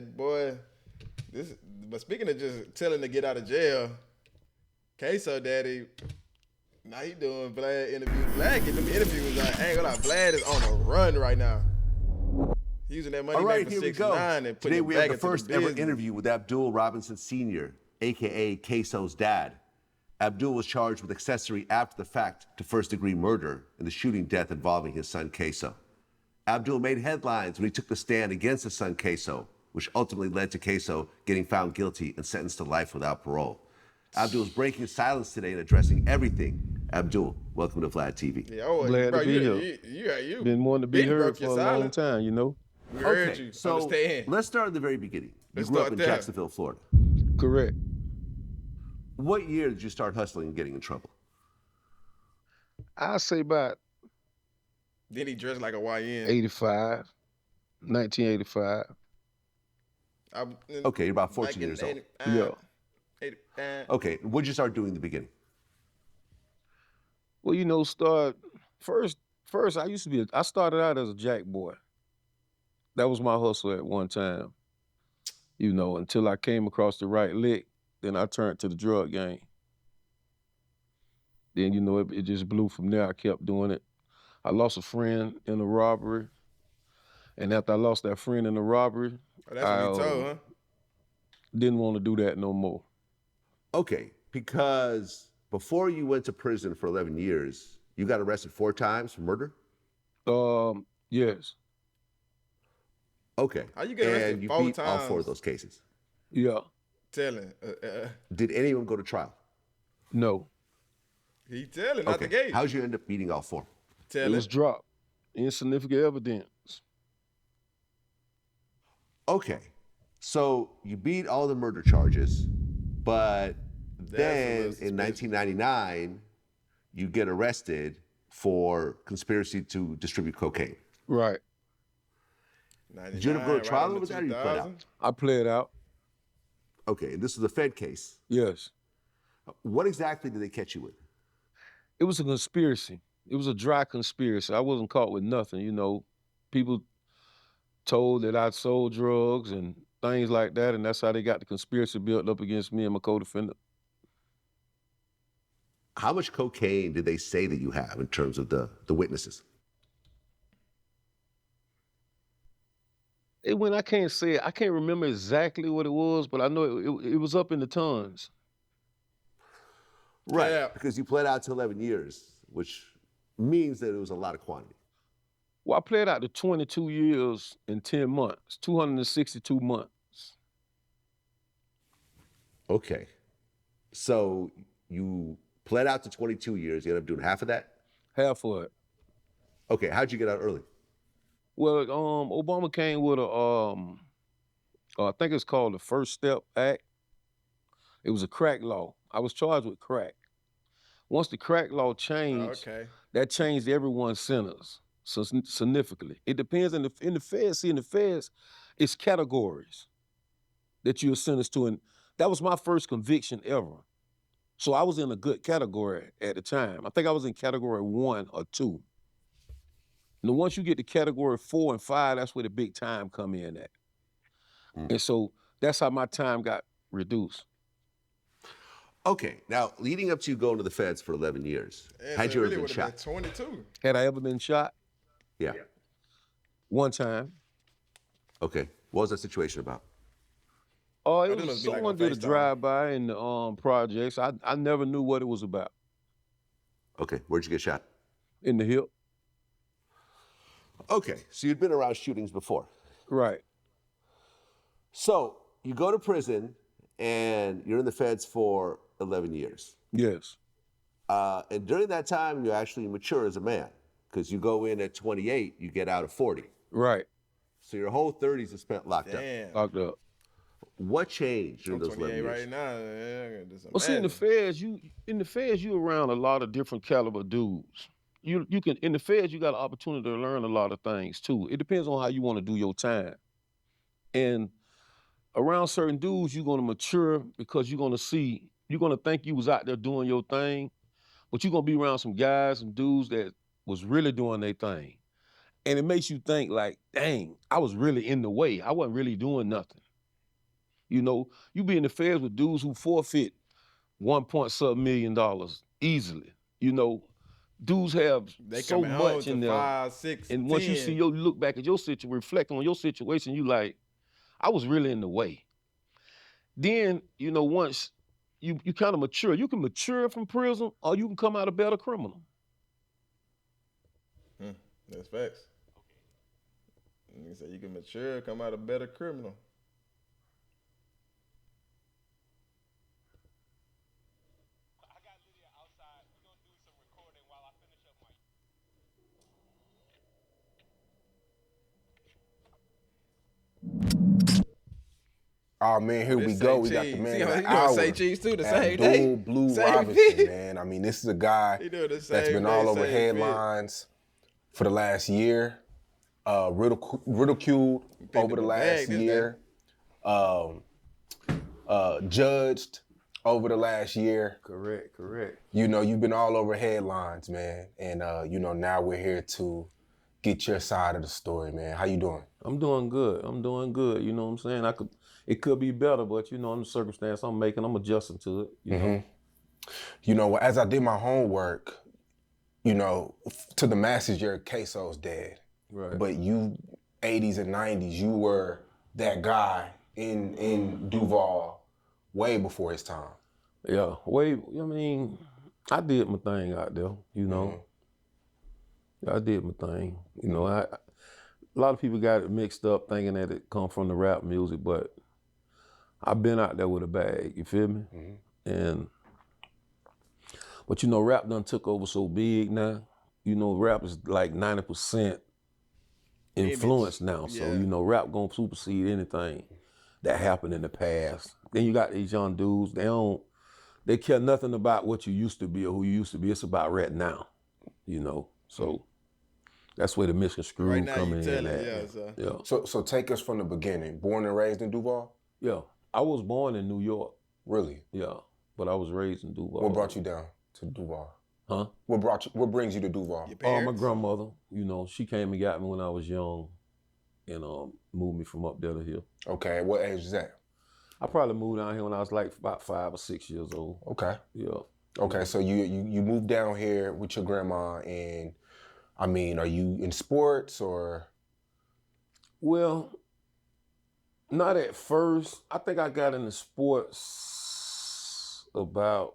Boy, this. But speaking of just telling to get out of jail, KSOO daddy, now he doing Vlad interviews. Vlad get them interviews. Like, I ain't gonna lie, Vlad is on a run right now. He using that money All back right, for here we 6 go. 9 and Today putting it we back have the into the first ever business. interview with Abdul Robinson Sr., aka KSO's dad. Abdul was charged with accessory after the fact to first-degree murder in the shooting death involving his son KSOO. Abdul made headlines when he took the stand against his son KSOO, which ultimately led to KSOO getting found guilty and sentenced to life without parole. Abdul is breaking silence today and addressing everything. Abdul, welcome to Vlad TV. Yeah, oh, Glad bro, to be here. you Been wanting to be been heard broke for your a long silence. time, you know? We heard Okay, you. so Understand. let's start at the very beginning. You Let's grew up start in there. Jacksonville, Florida. Correct. What year did you start hustling and getting in trouble? I say about Then he dressed like a YN. 85, 1985. Okay, you're about 14 years old. Yeah. 89. Okay, what'd you start doing in the beginning? Well, you know, first I started out as a jack boy. That was my hustle at one time. You know, until I came across the right lick, then I turned to the drug game. Then, you know, it just blew from there. I kept doing it. I lost a friend in a robbery. And after I lost that friend in the robbery, Oh, that's what he told, huh? didn't want to do that no more. Okay, because before you went to prison for 11 years, you got arrested 4 times for murder? Yes. Okay. How you get arrested and you 4 beat all 4 times? of those cases. Yeah. Telling. Did any of them go to trial? No. He telling, not the Okay. gate. How'd you end up beating all 4? It Telling. was dropped. Insignificant evidence. Okay. So you beat all the murder charges, but then in 1999, you get arrested for conspiracy to distribute cocaine. Right. Did you end up going to trial over that or you pled out? I pled out. Okay, and this is a Fed case. Yes. What exactly did they catch you with? It was a conspiracy. It was a dry conspiracy. I wasn't caught with nothing, you know. People told that I sold drugs and things like that, and that's how they got the conspiracy built up against me and my co-defendant. How much cocaine did they say that you have in terms of the witnesses? I can't say it. I can't remember exactly what it was, but I know it was up in the tons. Right, Yeah. because you pled out to 11 years, which means that it was a lot of quantity. Well, I played out to 22 years and 10 months, 262 months. Okay. So you pled out to 22 years, you ended up doing half of that? Half of it. Okay, how'd you get out early? Well, Obama came with I think it's called the First Step Act. It was a crack law. I was charged with crack. Once the crack law changed, that changed everyone's sentence significantly. It depends in the feds. See, in the feds, it's categories that you're sentenced to, and that was my first conviction ever. So I was in a good category at the time. I think I was in category 1 or 2. And once you get to category 4 and 5, that's where the big time come in at. And so that's how my time got reduced. Okay, now leading up to you going to the feds for 11 years, had you ever been shot? 22. Had I ever been shot? Yeah. One time. Okay, what was that situation about? Oh, This it was must be like someone on did a FaceTime. drive-by in the projects. I never knew what it was about. Okay, where'd you get shot? In the hip. Okay, so you'd been around shootings before. Right. So you go to prison and you're in the feds for 11 years. Yes. And during that time, you actually mature as a man because you go in at 28, you get out at 40. Right. So your whole 30s is spent locked up. Damn. Locked up. What changed during I'm those 11 28 years? right now. Yeah, just Well, see, in the imagine. feds, you around a lot of different caliber dudes. You can in the feds, you got an opportunity to learn a lot of things too. It depends on how you want to do your time. And around certain dudes, you're gonna mature because you're gonna think you was out there doing your thing, but you're gonna be around some guys and dudes that was really doing their thing. And it makes you think like, dang, I was really in the way. I wasn't really doing nothing. You know, you be in the feds with dudes who forfeit $1.7 million easily. You know, dudes have They so coming home much to in there. 5, 6, And 10. once you look back at your situation, reflect on your situation, you like, I was really in the way. Then, you know, once you kind of mature, you can mature from prison or you can come out a better criminal. That's facts. You say you can mature, come out a better criminal. Oh man, here we This go. say We got the cheese. man See of how the he doing hour. say cheese too the same Abdul day. Blue Same Robinson, fit. man. I mean, this is a guy He doing the that's same been day, all over same headlines for the last year, ridiculed over the last year, judged over the last year. Correct. You know, you've been all over headlines, man. And, you know, now we're here to get your side of the story, man. How you doing? I'm doing good. You know what I'm saying? It could be better, but you know, in the circumstance I'm making, I'm adjusting to it. You know. You know, as I did my homework, you know, to the masses, you're KSOO's dad. Right. But you, 80s and 90s, you were that guy in Duval way before his time. Yeah. I mean, I did my thing out there, you know. I did my thing. You know, a lot of people got it mixed up thinking that it come from the rap music, but I've been out there with a bag, you feel me? But you know, rap done took over so big now. You know, rap is like 90% influence now. So, Yeah. you know, rap gonna supersede anything that happened in the past. Then you got these young dudes, they care nothing about what you used to be or who you used to be. It's about right now, you know. So that's where the misconstrued Right now you coming tell in it, at. yeah, Yeah. So take us from the beginning. Born and raised in Duval? Yeah. I was born in New York. Really? Yeah. But I was raised in Duval. What brought you down to Duval? Huh? What brings you to Duval? Your Oh, my parents? grandmother, you know, she came and got me when I was young and moved me from up there to here. Okay, what age is that? I probably moved down here when I was like about 5 or 6 years old. Okay. Yeah. Okay, so you moved down here with your grandma, and I mean, are you in sports or? Well, not at first. I think I got into sports about,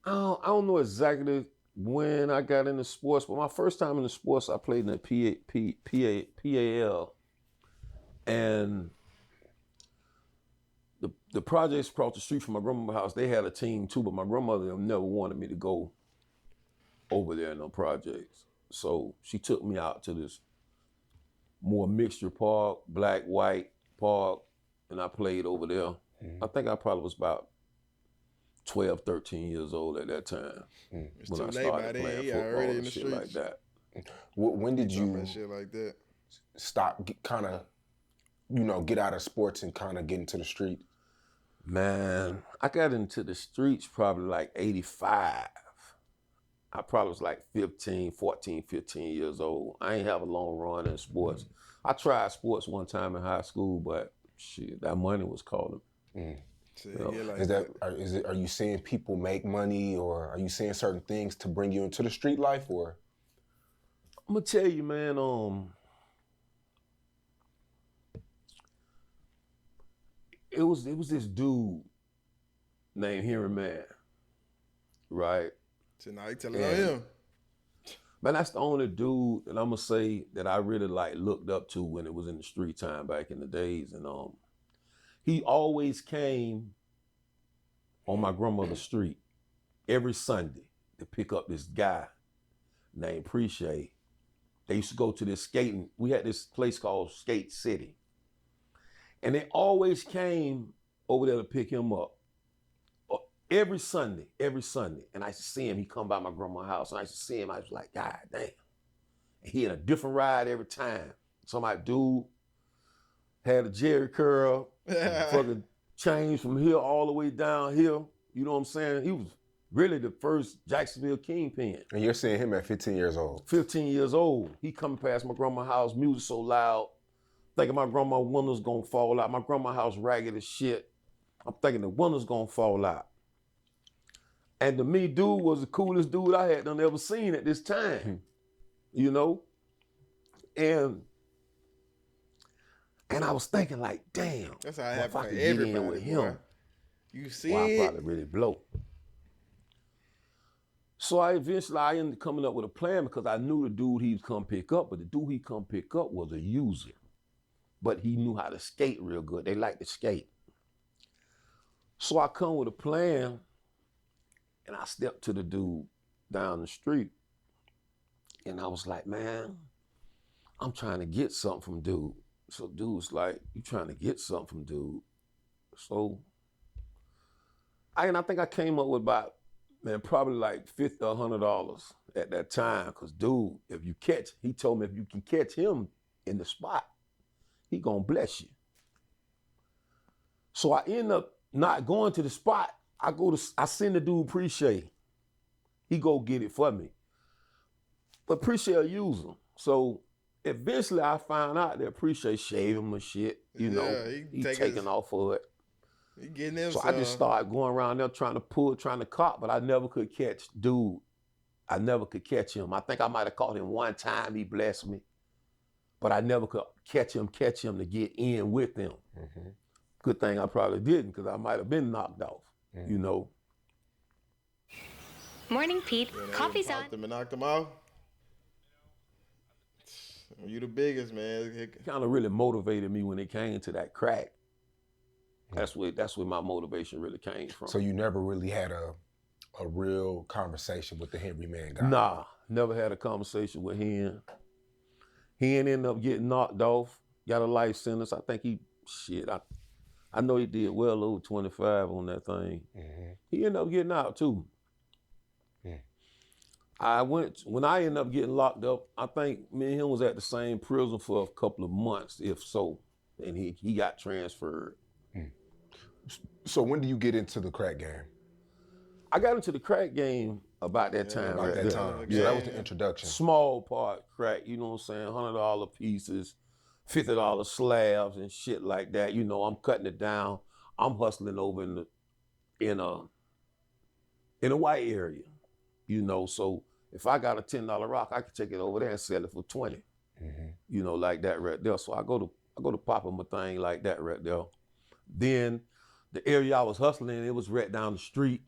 I don't know exactly when I got into sports, but my first time in the sports, I played in the PAL. And the projects across the street from my grandmother's house, they had a team too, but my grandmother never wanted me to go over there in no projects. So she took me out to this more mixture park, black, white park, and I played over there. I think I probably was about 12, 13 years old at that time It's when too I late started by then. playing He football already in and the shit like streets. that. When did Talking you about shit like that. stop, kind of, you know, get out of sports and kind of get into the street? Man, I got into the streets probably like 85. I probably was like 14, 15 years old. I ain't have a long run in sports. I tried sports one time in high school, but shit, that money was calling. See, yeah, like Is that are you seeing people make money, or are you seeing certain things to bring you into the street life, or? I'm gonna tell you, man, it was this dude named Henry Man, right? tonight telling on him. Man, that's the only dude that I'm gonna say that I really like looked up to when it was in the street time back in the days. And he always came on my grandmother's street every Sunday to pick up this guy named Appreciate. They used to go to this skating. We had this place called Skate City. And they always came over there to pick him up. Every Sunday. And I used to see him, he come by my grandma's house, and I used to see him, I was like, God damn. And he had a different ride every time. Somebody dude had a jerry curl, fucking changed from here all the way down here. You know what I'm saying? He was really the first Jacksonville kingpin. And you're seeing him at 15 years old. 15 years old. He coming past my grandma's house, music so loud, thinking my grandma's windows gonna fall out. My grandma's house ragged as shit. I'm thinking the windows gonna fall out. And to me, dude was the coolest dude I had done ever seen at this time, you know? And I was thinking like, damn, That's how I if I have could for get in everybody, with boy. him, You see well, I'd it? probably really blow. So I ended up coming up with a plan because I knew the dude he'd come pick up, but the dude he come pick up was a user. But he knew how to skate real good. They like to skate. So I come with a plan, and I stepped to the dude down the street, and I was like, man, I'm trying to get something from dude. So dude's like, you trying to get something from dude? So I think I came up with about, man, probably like $50 or $100 at that time. Cause dude, he told me if you can catch him in the spot, he gonna bless you. So I end up not going to the spot. I send the dude Appreciate. He go get it for me. But Appreciate use him. So eventually I found out that Appreciate shave him and shit. You know, he taking off of it. He getting him So I just started going around there trying to cop, but I never could catch dude. I never could catch him. I think I might have caught him one time, he blessed me. But I never could catch him to get in with him. Mm-hmm. Good thing I probably didn't, because I might have been knocked off, you know. Morning, Pete. Coffee's on. Them and knocked them off. You the biggest, man. It kind of really motivated me when it came to that crack. That's where my motivation really came from. So you never really had a real conversation with the Henry Man guy? Nah, never had a conversation with him. He ended up getting knocked off, got a life sentence. I think I know he did well over 25 on that thing. Mm-hmm. He ended up getting out too. When I ended up getting locked up, I think me and him was at the same prison for a couple of months, if so, and he got transferred. So when do you get into the crack game? I got into the crack game about that time. About that time. Yeah, that was the introduction. Small part crack, you know what I'm saying? $100 pieces, $50 slabs and shit like that. You know, I'm cutting it down. I'm hustling over in a white area, you know. So if I got a $10 rock, I can take it over there and sell it for 20. Mm-hmm. You know, like that right there. So I go to popping my thing like that right there. Then the area I was hustling in, it was right down the street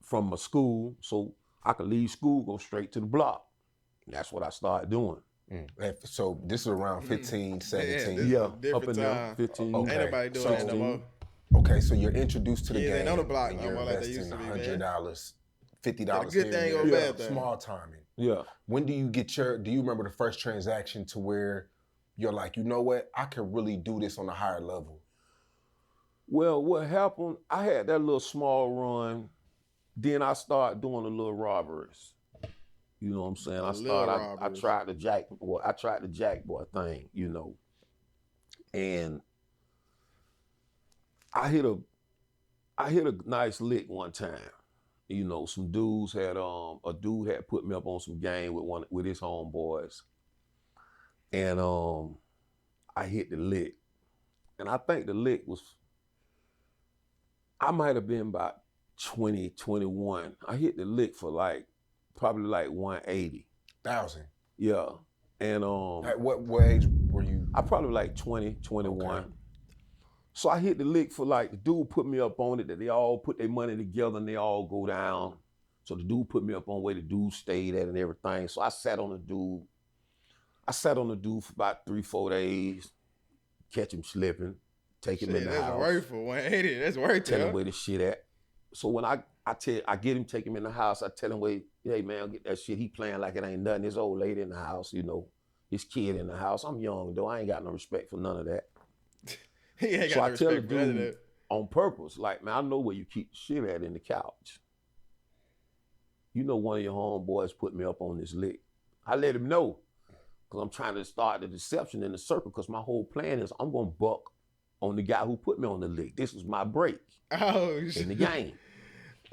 from my school, so I could leave school, go straight to the block. And that's what I started doing. So this is around 15, 17. Yeah, up in there, 15. Okay. Ain't nobody doing that no more. Okay, so you're introduced to the game. Ain't on the block and no you're more like they used investing to be, man. $100, $50 Got a good here thing and or there. bad thing. Small timing. Yeah. When do you do you remember the first transaction to where you're like, you know what, I can really do this on a higher level? Well, what happened, I had that little small run, then I started doing the little robberies. You know what I'm saying? I tried the Jack Boy thing, you know. And I hit a nice lick one time. You know, some dudes had a dude had put me up on some game with his homeboys. And I hit the lick. And I think the lick was, I might have been about 20, 21. I hit the lick for probably 180,000. Yeah. And at what age were you? I probably 20, 21. Okay. So I hit the lick for the dude put me up on it, that they all put their money together and they all go down. So the dude put me up on where the dude stayed at and everything. So I sat on the dude. For about 3-4 days, catch him slipping, take him in the house. That's worth for 180. That's worth tell him where the shit at. So when I get him, take him in the house, I tell him, hey man, get that shit. He playing like it ain't nothing. His old lady in the house, you know, his kid in the house. I'm young though. I ain't got no respect for none of that. He ain't got so no I tell the respect for none of dude that. On purpose, man, I know where you keep the shit at in the couch. You know one of your homeboys put me up on this lick. I let him know, because I'm trying to start the deception in the circle, because my whole plan is I'm going to buck on the guy who put me on the lick. This was my break in the game.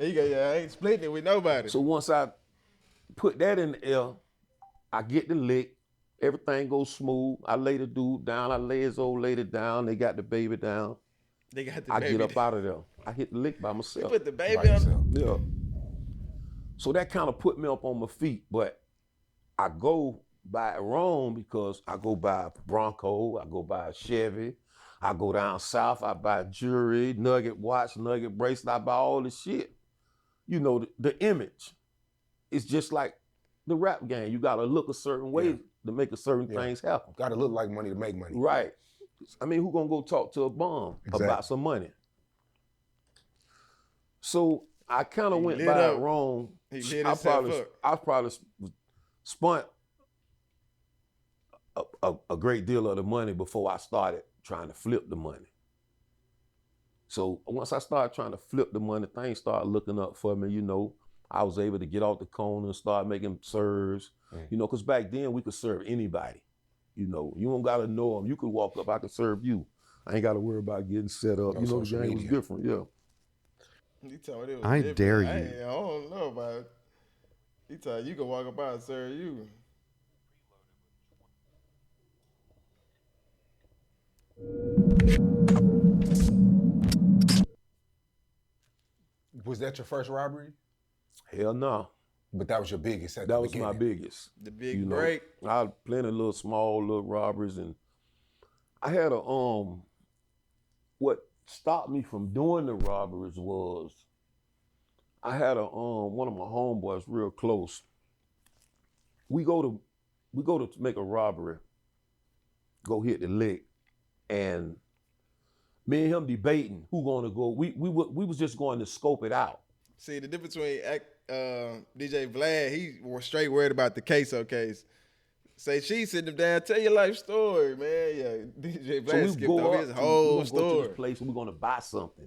I ain't splitting it with nobody. So once I put that in the air, I get the lick. Everything goes smooth. I lay the dude down. I lay his old lady down. They got the baby down. They got the I baby get up down. out of there. I hit the lick by You myself. put the baby By on. yourself. Yeah. So that kind of put me up on my feet, but I go by it wrong because I go buy a Bronco, I go buy a Chevy, I go down south, I buy jewelry, nugget watch, nugget bracelet, I buy all this shit. You know, the image. It's just like the rap game. You gotta look a certain way to make a certain things happen. Got to look like money to make money. Right. I mean, who gonna go talk to a bum about some money? So I kind of went lit by up. it wrong. He lit himself up. I probably spent a great deal of the money before I started trying to flip the money. So once I started trying to flip the money, things started looking up for me. You know, I was able to get off the corner and start making serves. You know, because back then we could serve anybody. You know, you don't gotta know them. You could walk up, I could serve you. I ain't gotta worry about getting set up. No You know, the social game was media. different, yeah. He told me it was I different. dare I you. don't know about it. He told you can walk up by and serve you. Was that your first robbery? Hell no. But that was your biggest at That the was my beginning. biggest. The big You know, break. I had plenty of little small little robberies, and I had a what stopped me from doing the robberies was I had a one of my homeboys real close. We go to make a robbery, go hit the lick, and me and him debating who gonna go. We was just going to scope it out. See, the difference between DJ Vlad, he was straight worried about the KSOO case. Say she sitting him down, tell your life story, man. Yeah, DJ Vlad skipped over his whole Go to story. this place and we're gonna buy something.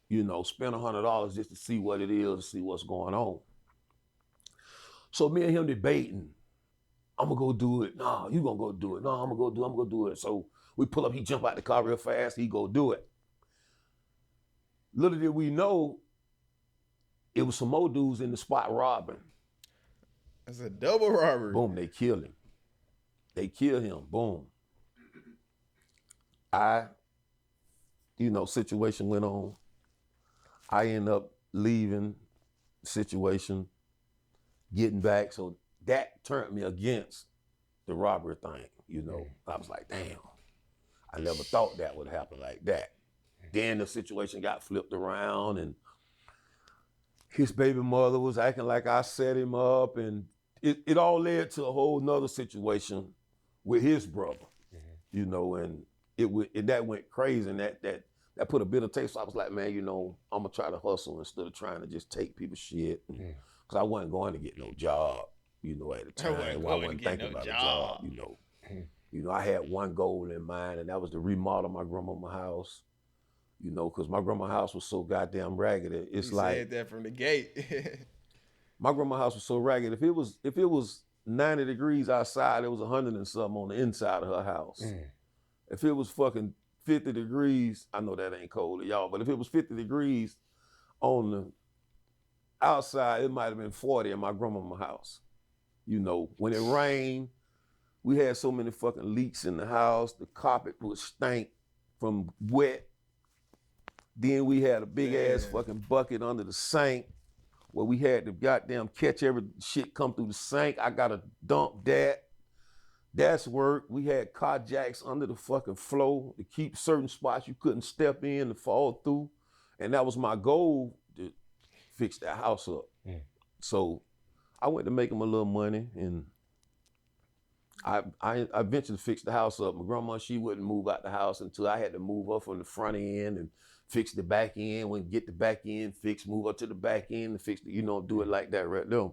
You know, spend $100 just to see what it is, see what's going on. So me and him debating. I'm gonna go do it. No, you gonna go do it. No, I'm gonna do it. So we pull up, he jump out the car real fast, he go do it. Little did we know, it was some more dudes in the spot robbing. That's a double robbery. Boom, they kill him. They kill him, boom. Situation went on. I end up leaving the situation, getting back. So that turned me against the robbery thing, you know. I was like, damn, I never thought that would happen like that. Then the situation got flipped around and his baby mother was acting like I set him up, and it all led to a whole nother situation with his brother, you know, and that went crazy, and that put a bitter taste. So I was like, man, you know, I'm gonna try to hustle instead of trying to just take people's shit, because I wasn't going to get no job, you know, at the time. I wasn't thinking about a job, you know. You know, I had one goal in mind, and that was to remodel my grandmama's house. You know, because my grandma's house was so goddamn ragged. It's He like said that from the gate. my grandma's house was so ragged. If it was 90 degrees outside, it was 100 and something on the inside of her house. If it was fucking 50 degrees, I know that ain't cold to y'all, but if it was 50 degrees on the outside, it might have been 40 in my grandmama's house. You know, when it rained, we had so many fucking leaks in the house. The carpet would stink from wet. Then we had a big ass fucking bucket under the sink where we had to goddamn catch every shit come through the sink. I gotta dump that. That's work. We had car jacks under the fucking floor to keep certain spots you couldn't step in to fall through. And that was my goal, to fix that house up. So I went to make him a little money, and I eventually fixed the house up. My grandma, she wouldn't move out the house until I had to move up from the front end and fix the back end. When get the back end fixed, move up to the back end and fix the, do it like that right there.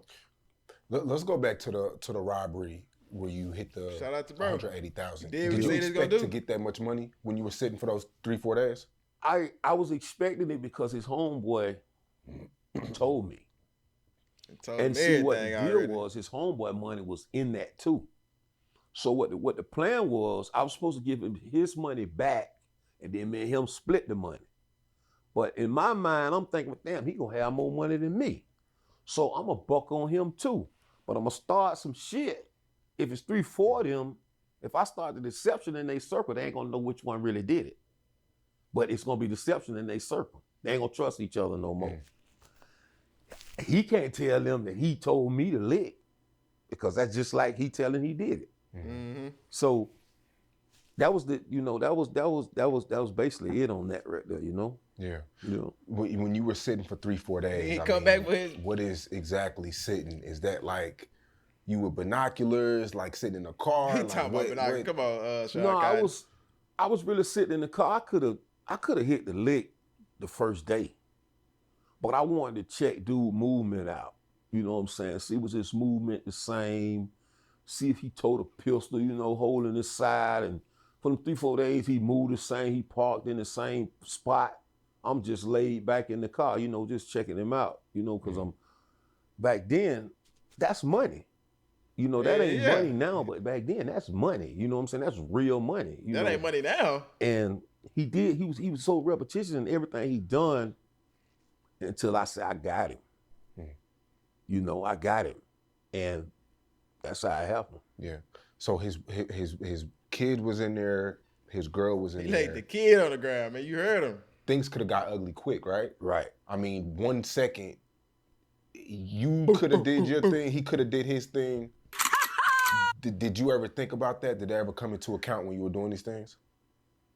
Let's go back to the robbery where you hit the Shout out to bro. 180,000. Did Did what you he said he was gonna expect to do? get that much money when you were sitting for those 3-4 days? I was expecting it because his homeboy told me. Told And him see, what the everything deal already. was, his homeboy money was in that too. So what the plan was, I was supposed to give him his money back, and then me and him split the money. But in my mind, I'm thinking, damn, he gonna have more money than me. So I'm gonna buck on him too. But I'm gonna start some shit if it's 3, 4 of them, if I start the deception in their circle, they ain't gonna know which one really did it. But it's gonna be deception in their circle. They ain't gonna trust each other no more. He can't tell them that he told me to lick, because that's just like he telling he did it. So that was the, that was basically it on that right there, Yeah. Yeah. When you were sitting for 3, 4 days, He come back with his... What is exactly sitting? Is that like you with binoculars, like sitting in a car? He talking about binoculars. Come on, Sean. No, I was really sitting in the car. I could have hit the lick the first day, but I wanted to check dude movement out. You know what I'm saying? See, was his movement the same? See if he told a pistol, holding his side. And for them 3, 4 days, he moved the same. He parked in the same spot. I'm just laid back in the car, just checking him out, because I'm back then. That's money. That ain't money now, but back then that's money. You know what I'm saying? That's real money. That ain't money now. And he was so repetitious in everything he done until I said, I got him. I got him. And that's how it happened. Yeah. So his kid was in there, his girl was in there. He laid the kid on the ground, man. You heard him. Things could have got ugly quick, right? Right. I mean, 1 second, you could have did your thing, he could have did his thing. Did you ever think about that? Did that ever come into account when you were doing these things?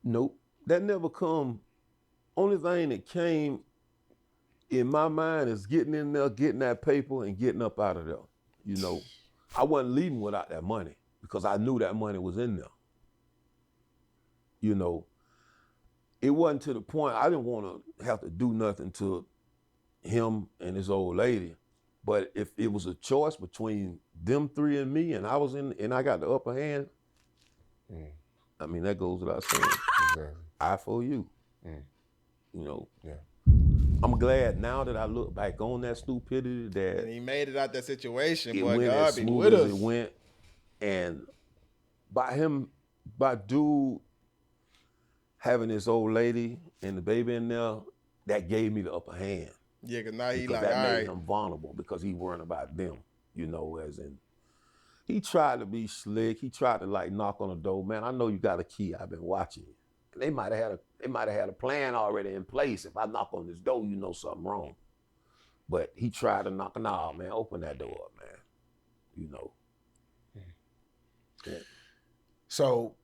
Nope. That never come. Only thing that came in my mind is getting in there, getting that paper, and getting up out of there. I wasn't leaving without that money because I knew that money was in there. It wasn't to the point I didn't want to have to do nothing to him and his old lady. But if it was a choice between them 3 and me, and I got the upper hand, I mean, that goes without saying. Exactly. I for you. Yeah. I'm glad now that I look back on that stupidity that And he made it out that situation, it boy. went God as be smooth with as us. it went. And by dude having his old lady and the baby in there, that gave me the upper hand. Yeah, because now he Because like, that all made right. him vulnerable because he worrying about them, as in, he tried to be slick. He tried to knock on the door. Man, I know you got a key. I've been watching you. And they might have had a plan already in place. If I knock on this door, you know something wrong. But he tried to knock. Nah, man, open that door up, man. Yeah. So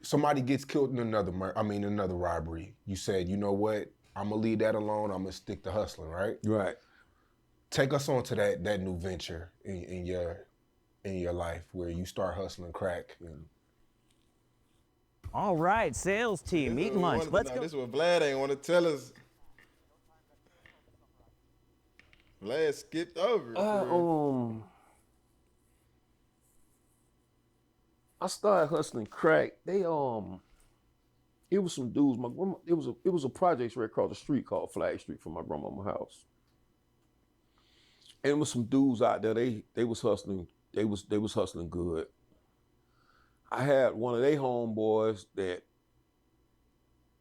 somebody gets killed in another robbery. You said, you know what? I'm gonna leave that alone. I'm gonna stick to hustling, right? Right. Take us on to that new venture in your life where you start hustling crack. All right, sales team, eat lunch. Let's go. This is what Vlad ain't want to tell us. Vlad skipped over it. I started hustling crack. It was some dudes. My grandma, it was a projects right across the street called Flag Street from my grandmama's house. And it was some dudes out there. They was hustling. They was hustling good. I had one of their homeboys that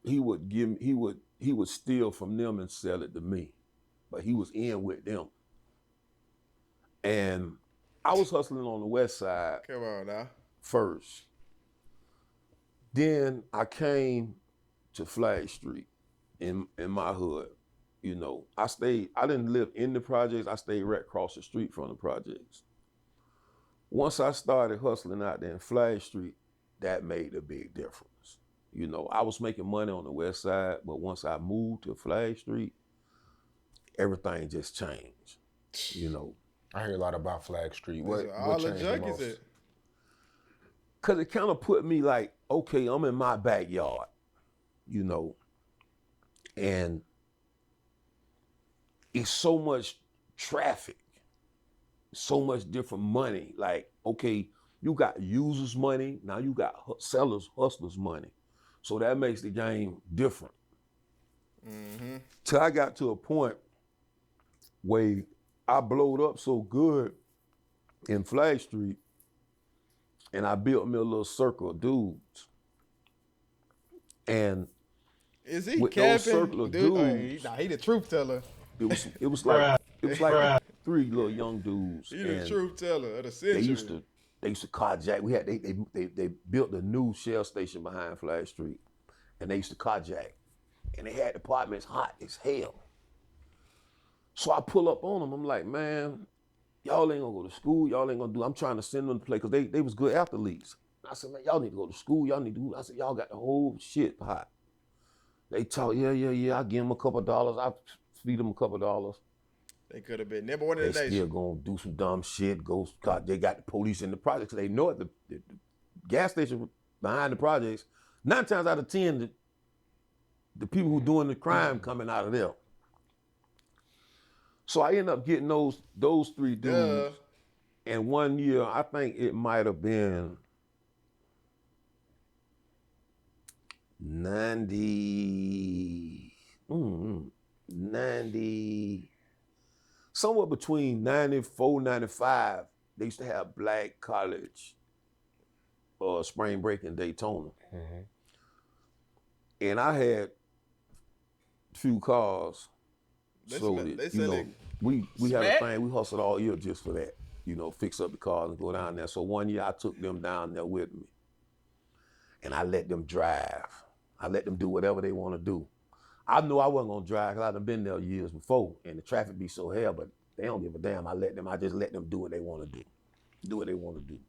he would steal from them and sell it to me, but he was in with them. And I was hustling on the west side. Come on now. First. Then I came to Flag Street in my hood. I didn't live in the projects. I stayed right across the street from the projects. Once I started hustling out there in Flag Street, that made a big difference. I was making money on the west side, but once I moved to Flag Street, everything just changed. I hear a lot about Flag Street. What changed the most? Because it kind of put me like, okay, I'm in my backyard, and it's so much traffic, so much different money. Like, okay, you got users' money, now you got sellers, hustlers' money. So that makes the game different. Till I got to a point where I blowed up so good in Flag Street, and I built me a little circle of dudes. And is he with capping? those circle of dudes, he the truth teller. It was like 3 little young dudes. He the truth teller of the century. They used to carjack. They built a new Shell station behind Flag Street, and they used to carjack. And they had apartments hot as hell. So I pull up on them. I'm like, man, y'all ain't gonna go to school. Y'all ain't gonna do. I'm trying to send them to play because they was good athletes. I said, man, y'all need to go to school. Y'all need to do. I said, y'all got the whole shit hot. They talk, yeah. I give them a couple of dollars. I feed them a couple of dollars. They could have been number one in the They nation. still gonna do some dumb shit. God, they got the police in the projects. They know it. The gas station behind the projects. 9 times out of 10, the people who doing the crime coming out of there. So I end up getting those 3 dudes. And 1 year, I think it might have been 90, somewhere between 94, 95, they used to have black college spring break in Daytona. Mm-hmm. And I had a few cars. We had a thing, we hustled all year just for that. Fix up the cars and go down there. So 1 year I took them down there with me. And I let them drive. I let them do whatever they want to do. I knew I wasn't gonna drive because I'd have been there years before and the traffic be so hell, but they don't give a damn. I just let them do what they want to do. Do what they want to do.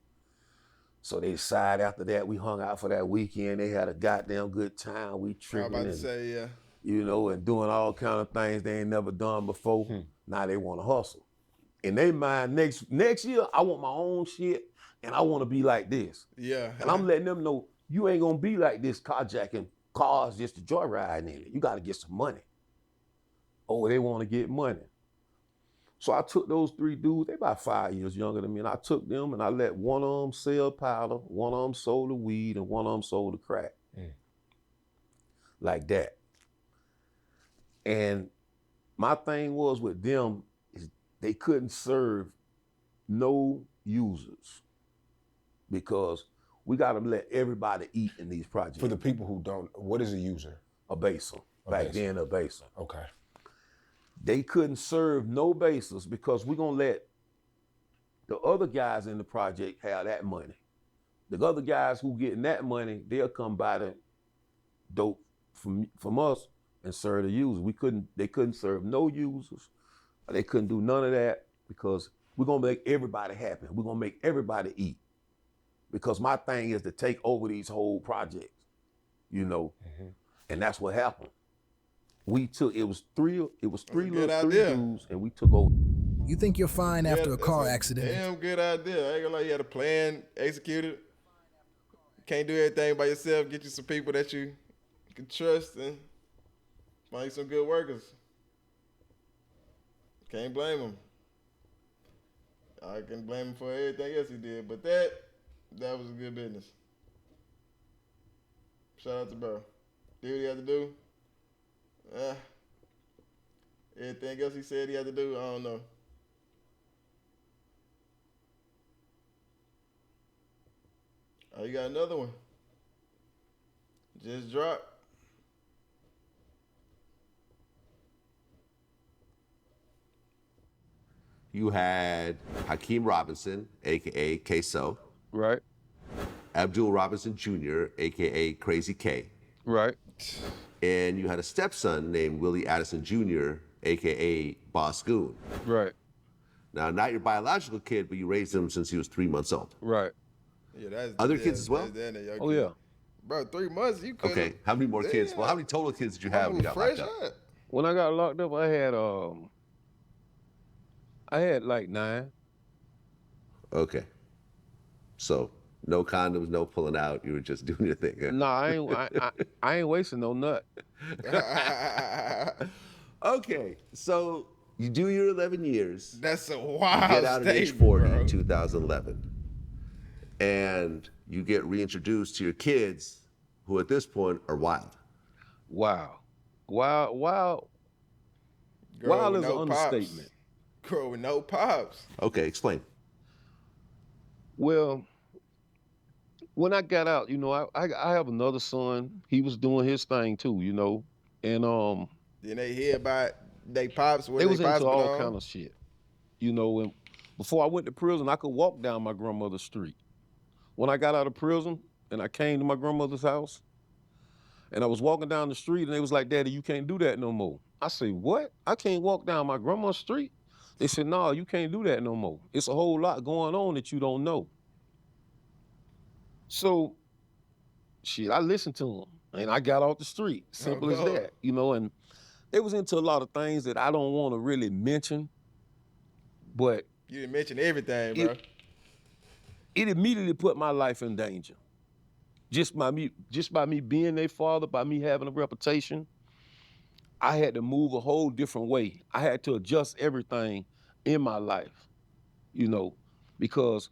So they decided after that, we hung out for that weekend. They had a goddamn good time. We tripping. I was about to say, yeah. And doing all kind of things they ain't never done before. Now they want to hustle. In their mind, next year, I want my own shit and I want to be like this. Yeah. And I'm letting them know, you ain't gonna be like this carjacking cars just to joyride in it. You gotta get some money. Oh, they wanna get money. So I took those 3 dudes, they about 5 years younger than me, and I took them and I let one of them sell powder, one of them sold the weed, and one of them sold the crack. Like that. And my thing was with them is they couldn't serve no users because we gotta let everybody eat in these projects. For the people who don't, what is a user? A baser. Back then, a baser. Okay. They couldn't serve no basers because we're gonna let the other guys in the project have that money. The other guys who getting that money, they'll come buy the dope from us and serve the users. They couldn't serve no users. They couldn't do none of that because we're gonna make everybody happy. We're gonna make everybody eat. Because my thing is to take over these whole projects, and that's what happened. It was three little dudes, and we took over. You think you're fine after a car accident? Damn good idea. I ain't gonna lie, you had a plan, executed. Can't do everything by yourself. Get you some people that you can trust and find you some good workers. Can't blame him. I can blame him for everything else he did, but that was good business. Shout out to bro. Did what he had to do. Everything else he said he had to do, I don't know. Oh, you got another one. Just dropped. You had Hakeem Robinson, a.k.a. KSOO. Right. Abdul Robinson Jr., a.k.a. Crazy K. Right. And you had a stepson named Willie Addison Jr., a.k.a. Boss Goon. Right. Now, not your biological kid, but you raised him since he was 3 months old. Right. Yeah, that's other kids as well? Oh, yeah. Bro, 3 months, you could. Okay, how many more kids? Well, how many total kids did you have when you got locked up? When I got locked up, I had like 9. Okay. So, no condoms, no pulling out. You were just doing your thing. Huh? No, I ain't wasting no nut. Okay, so you do your 11 years. That's a wild You get out at age 40 in 2011. And you get reintroduced to your kids, who at this point are wild. Wow. Wild is an understatement. Girl with no pops. Okay, explain. Well, when I got out, I have another son. He was doing his thing too, and Then they hear about they pops. They was into all kind of shit, And before I went to prison, I could walk down my grandmother's street. when I got out of prison and I came to my grandmother's house and I was walking down the street and they was like, Daddy, you can't do that no more. I said, what? I can't walk down my grandma's street? They said, no, you can't do that no more. It's a whole lot going on that you don't know. So, shit, I listened to them and I got off the street. Simple as that, you know, and they was into a lot of things that I don't want to really mention, but you didn't mention everything, bro. It immediately put my life in danger. Just by me being their father, by me having a reputation, I had to move a whole different way. I had to adjust everything in my life, you know, because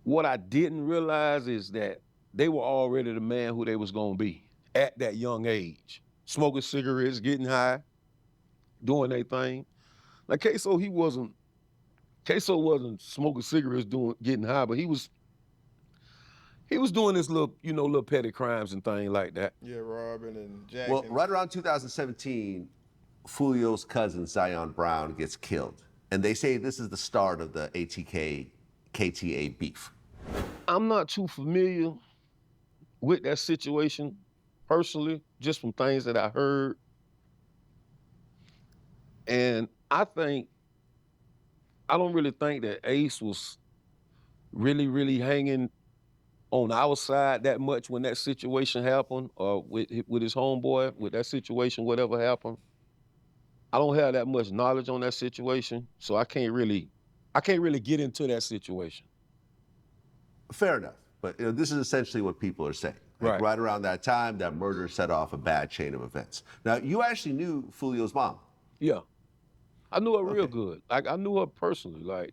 what I didn't realize is that they were already the man who they was gonna be at that young age. Smoking cigarettes, getting high, doing their thing. Like KSOO wasn't smoking cigarettes, getting high, but he was doing this little petty crimes and things like that. Yeah, robbing and jacking. Well, right around 2017, Fulio's cousin, Zion Brown, gets killed. And they say this is the start of the ATK KTA beef. I'm not too familiar with that situation personally, just from things that I heard. And I don't really think that Ace was really, really hanging on our side that much when that situation happened, or with his homeboy, with that situation, whatever happened. I don't have that much knowledge on that situation, so I can't really get into that situation. Fair enough, but this is essentially what people are saying. Like, right around that time, that murder set off a bad chain of events. Now, you actually knew Fulio's mom. Yeah, I knew her real good. Like, I knew her personally, like,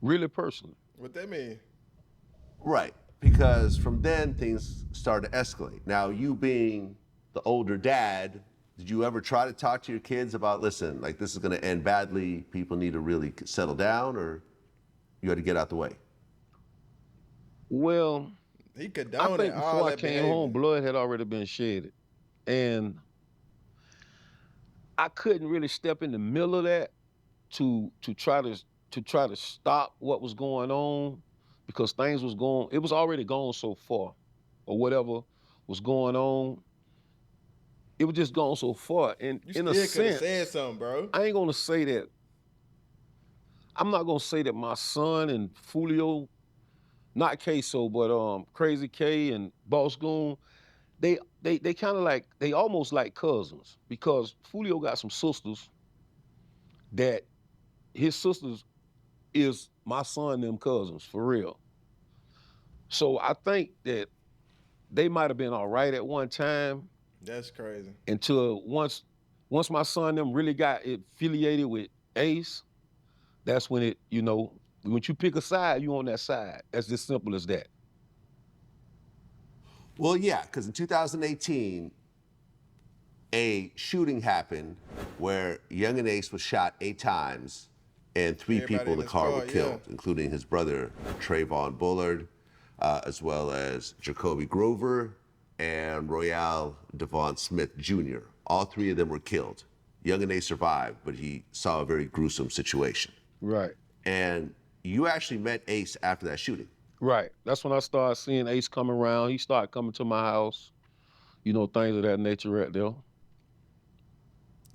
really personally. What that mean? Right, because from then, things started to escalate. Now, you being the older dad, did you ever try to talk to your kids about, listen, like, this is gonna end badly, people need to really settle down, or you had to get out the way? Well, he condoned I think all before I that came behavior. home, blood had already been shedded. And I couldn't really step in the middle of that to try to stop what was going on, because things was going, it was already gone so far, or whatever was going on. It was just gone so far. And You in a still could have sense, said something, bro. I ain't gonna say that. I'm not gonna say that my son and Fulio, not KSOO, but Crazy K and Boss Goon, they kind of like, they almost like cousins, because Fulio got some sisters that his sisters is my son and them cousins, for real. So I think that they might have been all right at one time. That's crazy. Until once my son and them really got affiliated with Ace, that's when it, when you pick a side, you on that side. That's just simple as that. Well, yeah, because in 2018, a shooting happened where Young and Ace was shot 8 times, and 3 people in the car were killed, including his brother, Trey Bullard, as well as Jacoby Grover and Royale Devon Smith Jr. All 3 of them were killed. Young and Ace survived, but he saw a very gruesome situation. Right. And you actually met Ace after that shooting. Right. That's when I started seeing Ace come around. He started coming to my house, things of that nature right there.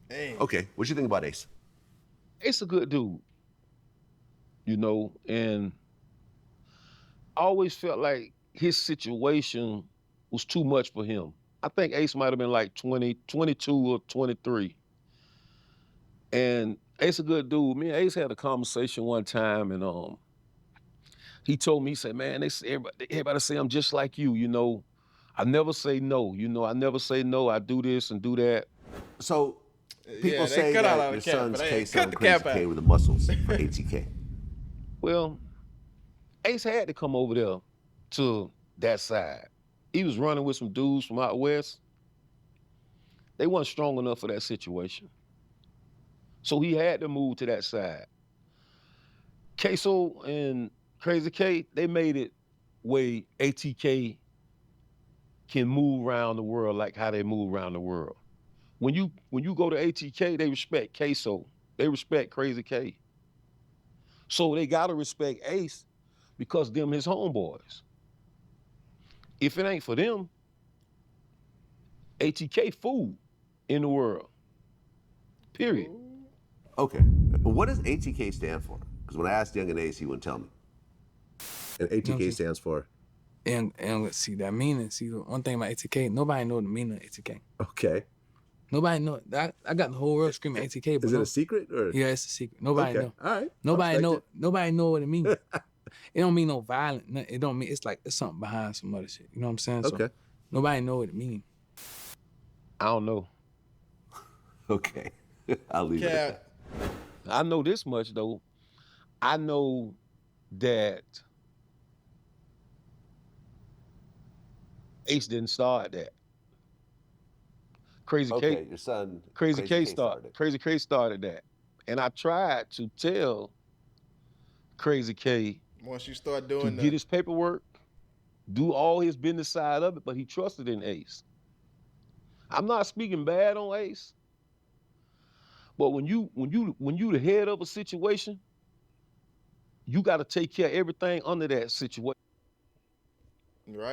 Dang. Okay, what you think about Ace? Ace a good dude, and I always felt like his situation was too much for him. I think Ace might have been like 22 or 23. And Ace a good dude. Me and Ace had a conversation one time, and he told me, he said, man, everybody say I'm just like you, I never say no, I never say no, I do this and do that. So people say cut that out your the cap, son's but they KSOO cut the cap Crazy K out. with the muscles for ATK. Well, Ace had to come over there to that side. He was running with some dudes from out west. They weren't strong enough for that situation. So he had to move to that side. KSOO and Crazy K, they made it where ATK can move around the world like how they move around the world. When you go to ATK, they respect KSOO. They respect Crazy K. So they gotta respect Ace, because them his homeboys. If it ain't for them, ATK food in the world. Period. Okay. What does ATK stand for? Because when I asked Young and Ace, he wouldn't tell me. And ATK stands for? And let's see that meaning. See, the one thing about ATK, nobody know the meaning of ATK. Okay. Nobody know. I got the whole world screaming ATK. But Is it a secret? Or? Yeah, it's a secret. Nobody know. All right. Nobody know. Nobody know what it means. It don't mean no violent. It don't mean. It's like it's something behind some other shit. You know what I'm saying? Okay. So nobody know what it means. I don't know. Okay. I'll leave it at that. I know this much though. I know that Ace didn't start that. Crazy K, your son. Crazy K started that. And I tried to tell Crazy K once you start to doing get his paperwork, do all his business side of it, but he trusted in Ace. I'm not speaking bad on Ace, but when you the head of a situation, you got to take care of everything under that situation. right.